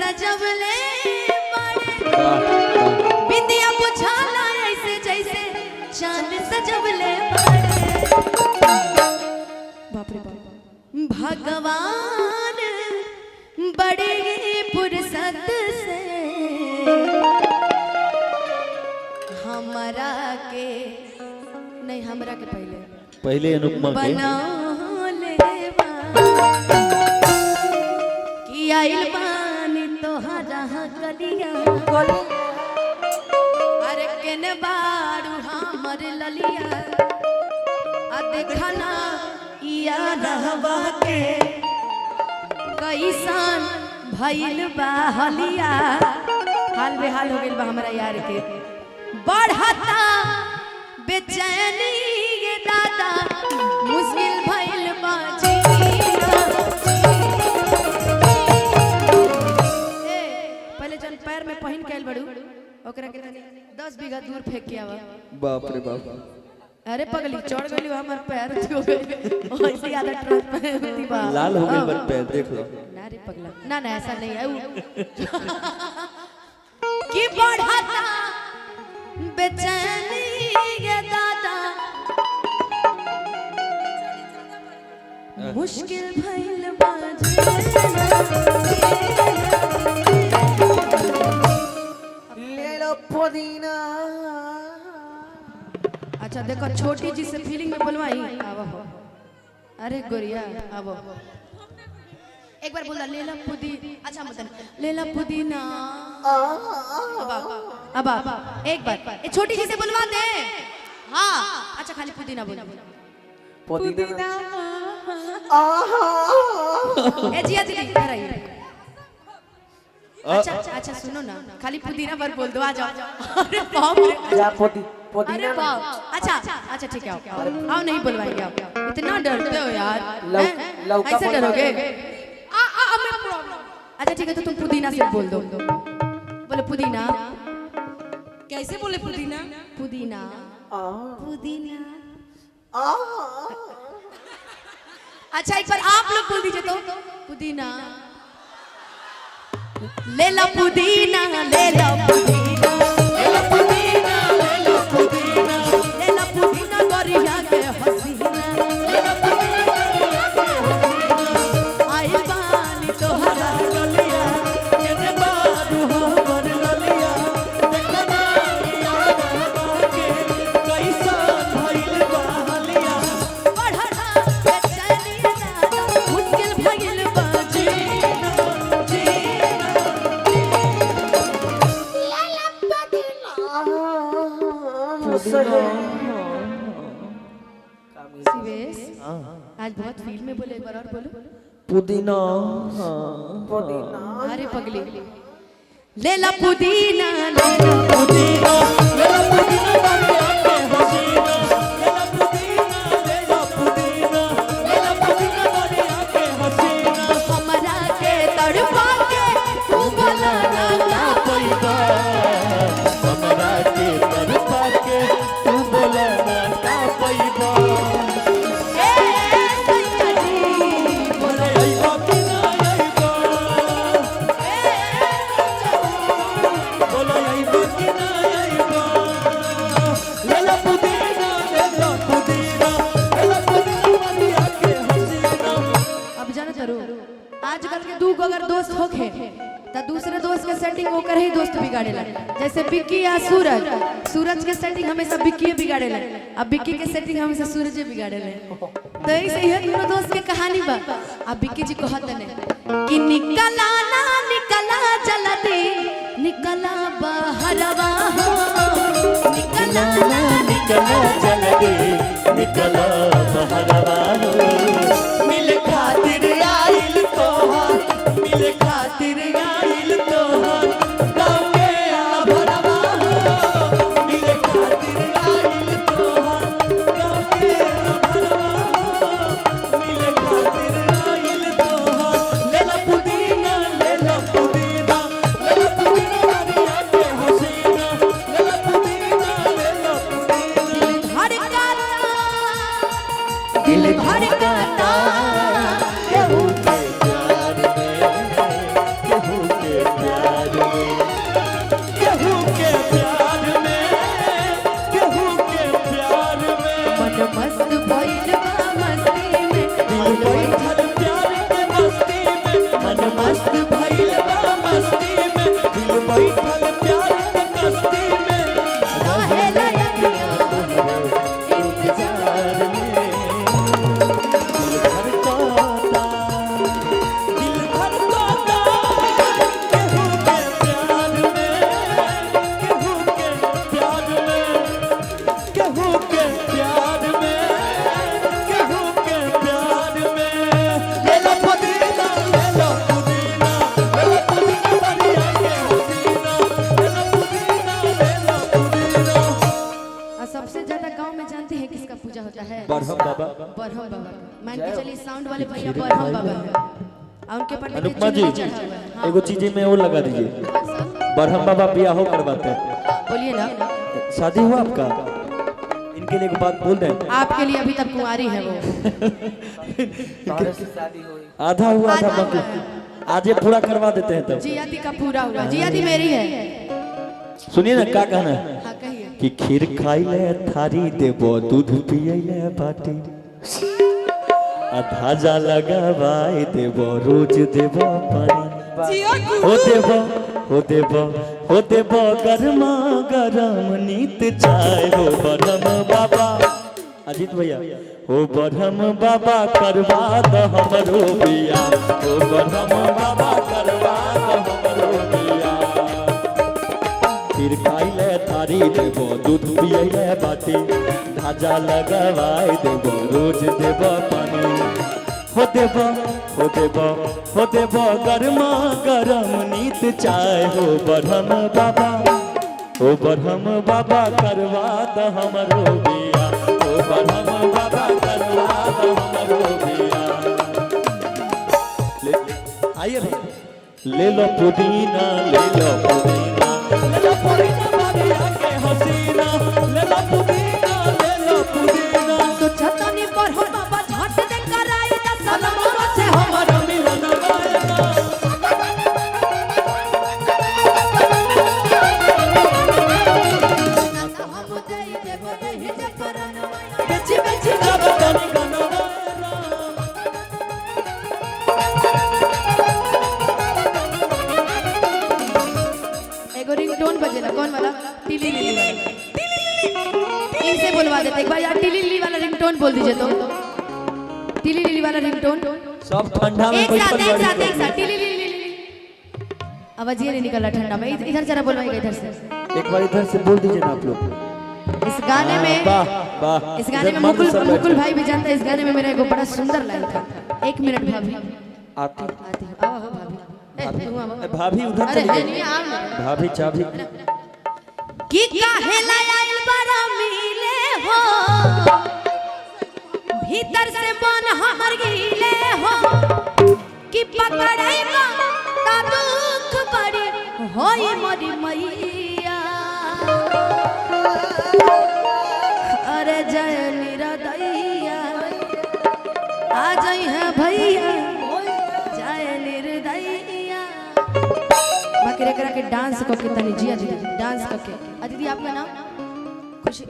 सजवले बिंदिया बुझाला ऐसे जैसे चांद सजवले बाप रे बाप। भगवान बड़े फुर्सत से हमरा के नहीं, हमरा के पहले अनुपमा के कि आइल बानी तोहरा गलिया अरे केने बारू हमर ललिया आ देखना इया रहवा के कैसन भइल बा हलिया। हाल बेहाल हो गइल बा हमरा यार के, बढ़ता बेचैनी ये दादा मुश्किल भइल बा जीना। पहले जन पैर में पहिन के आइल बड़ू ओकरा के 10 बीघा दूर फेंक के आवा। बाप रे बाप। अरे पगली चढ़ गइल हमर पैर हो गइल ऐसे ज्यादा ट्रक पे बा लाल हो गइल बन पैर देख लो ना रे पगला। ना ना ऐसा नहीं है कि बढ़ता बेचैनी ये दादा मुश्किल भइल बा ले लो पुदीना। अच्छा देखो छोटी जी से फीलिंग में बोलवाई आवा हो। अरे गोरिया आवो एक बार बोला लेला पुदी। अच्छा मतलब लेला पुदीना अब एक बार ए छोटी जी से बुलवा दे। हाँ अच्छा खाली पुदीना बोल पुदीना। ए जिया दीदी इधर आइए। अच्छा अच्छा सुनो ना खाली पुदीना पर बोल दो आ जाओ। अरे बाप रे जा अरे पुदीना। बाप। अच्छा अच्छा ठीक है आओ नहीं बुलवाएंगे आप। इतना डरते हो यार ऐसे डरोगे। अच्छा ठीक है तो तुम पुदीना से बोल दो। बोले पुदीना। कैसे बोले पुदीना? पुदीना पुदीना। अच्छा एक बार आप लोग बोल दीजिए तो पुदीना। ले लो पुदीना ले लो पुदीना ले लो पुदीना ले लो पुदीना ले लो पुदीना गोरिया के हसीना ले लो पुदीना आई बानी तोहरा गलिया केने बारू हमर ललिया देखना यार के कैसन भइल बा हलिया। बढ़ता बेचैनी दादा मुश्किल भइल बा जीना शिवेश आज बहुत फील में बोले। एक बार और बोलो पुदीना। अरे पगली ले ला पुदीना ले ला पुदीना ले ला पुदीना बढ़िया के हसीना ले ला पुदीना ले ला पुदीना ले ला पुदीना बढ़िया के हसीना। हमरा के तड़पा के तू बोला ना ना पैबा हमरा के तड़पा के तू बोला ना का पैबा। ए सैया जी बोले आइबा कि ना आइबा बोला आइबा कि ना आइबा। ले ला पुदीना ले ला पुदीना ले ला पुदीना बढ़िया के हसीना। अब जाना जरूर आजकल के दू अगर दोस्त होखे तो दूसरे दोस्त के सेटिंग होकर ही दोस्त बिगाड़ेला। जैसे बिक्की या सूरज सूरज के सेटिंग हमेशा बिक्की बिगाड़ेला अब बिक्की के सेटिंग हमेशा सूरज बिगाड़ेला। तो ऐसे ही दोनों दोस्त के कहानी बा। अब बिक्की जी कहते ने कि निकला ना निकला जल्दी निकला बहरवा हो निकला ना निकला जल्दी निकला बहरवा हो। मिले खातिर आइल तोहर मिले खातिर आइल तोहर गाँव के आभरवा हो। मिले खातिर आइल तोहर गाँव के आभरवा हो। मिले खातिर आइल तोहर ले ला पुदीना ले भइल बा मस्ती में, दिल बैठल प्यार के कश्ती में, रहेला अखियाँ इंतजार में दिल धड़काता, दिल धड़काता, केहू के प्यार में, केहू के प्यार में, केहू के प्यार में, केहू के प्यार में। ले लो पुदीना, ले लो पुदीना, ले लो पुदीना बढ़िया के हसीना, ले लो पुदीना, ले लो पुदीना। और सबसे ज्यादा गांव में जानते हैं किसका पूजा होता है? बरहम बाबा। बरहम बाबा। मान के चलिए साउंड वाले भैया बरहम बाबा है और उनके पर देखिए अनुपमा जी चुनरी चढ़ा हुआ है। हाँ। एगो चीजें में वो लगा दीजिए, बरहम बाबा ब्याह करवाते हैं। बोलिए ना। शादी हुआ आपका? इनके लिए एक बात बोल दें। आपके लिए अभी तक कुंवारी है वो। तारे से शादी हुई। आधा हुआ था आधा बाकी, हुआ है। आज ये पूरा करवा देते हैं तब। जियादी का पूरा हुआ। जियादी मेरी है। सुनिए ना क्या कहना है हाँ कहिए। कि खीर खाइले थारी देबो, दूध पियले बाटी, धाजा लगावाई देबो, रोज देबो पानी, हो देबो, हो देबो, हो देबो गरमा गरम नीत चाय, हो बरहम बाबा। अजीत भैया, हो बरहम बाबा करवा दो हमरो बिया, हो बरहम बाबा करवा दो हमरो बिया। खीर खाइले थारी देबो, दूध पियले बाटी, धाजा लगावाई देबो, रोज देबो पानी, हो देबो, हो देबो, हो देबो गरमा गरम नीत चाय, हो बरहम बाबा, हो बरहम बाबा करवा दो हमरो बिया, हो बरहम बाबा करवा दो हमरो बिया। आइए भाई, ले लो पुदीना, ले लो पुदीना, ले लो पुदीना बढ़िया के हसीना, ले लो पुदीना, ले लो पुदीना। तो छतनी पर हो बाबा झट दे कराई दा सनमवा से हमर मिलन गायना, हम देई देबो देहि जे परनवा बेची बेची जब तनी गनवाना। एगो रिंगटोन बजेला कौन वाला? टिली लिली वाला। इनसे बुलवा देते एक बार यार, टिली लिली वाला रिंगटोन बोल दीजिए तो। टिली लिली वाला रिंगटोन सब ठंडा में एक कोई साथ एक परिवार साथ नहीं एक साथ टिली लिली लिली। आवाज ये नहीं निकल रहा ठंडा में। इधर जरा बुलवाइएगा इधर से। एक बार इधर से बोल दीजिए ना आप लोग। इस गाने में वाह वाह, इस गाने में मुकुल मुकुल भाई भी जानता है। इस गाने में मेरा एक बड़ा सुंदर लाइन था। एक मिनट भाभी आती आती हूँ। आओ आओ भाभी। ए, तू आओ। भाभी उधर अरे चलिए। नहीं आओ ना। भाभी चाबी कि काहे लायल बड़ा मिले हो, भीतर से मन हमर गिले हो, कि पकड़े ता दुख बड़ी होई मोरी मैया। अरे जय निरदैया आ जाई है भैया, जय निर्दयिया। बाकी एकरा के डांस करके तनी जिया दीदी डांस करके। दीदी आपका नाम? खुशी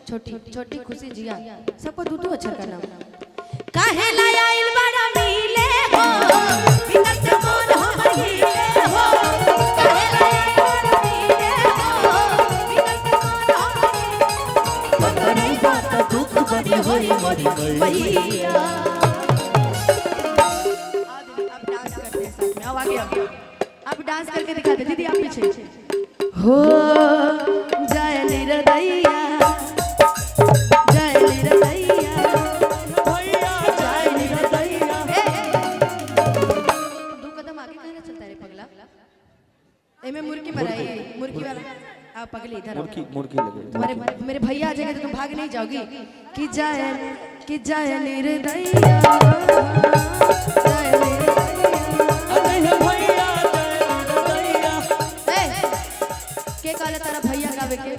छोटी छोटी खुशी जिया। सबको दूधू अच्छा का नाम। काहे लायल बड़ा मिले हो, भीतर से मन हमर हिले हो। काहे लायल बड़ा मिले हो, भीतर से मन हमर हिले हो। पकड़ी बात दुख बड़ी होई मोरी मैया। अब डांस करते हैं साथ में। आओ आगे आओ। अब डांस करके दिखाते। दीदी आप पीछे हो। जय निरदैया, जय निरदैया, भैया जय निरदैया। दो कदम आगे कहना चलता है रे पगला। एमे मुर्गी मराई मुर्गी वाला। आप पगले इधर आओ। मुर्गी लगे तुम्हारे मेरे भैया आ जाएंगे तो तुम भाग नहीं जाओगी। कि जय निर्दयिया, जय निर्दयिया। अरे भैया जय निरदैया। के कहले तारा भैया गावे के?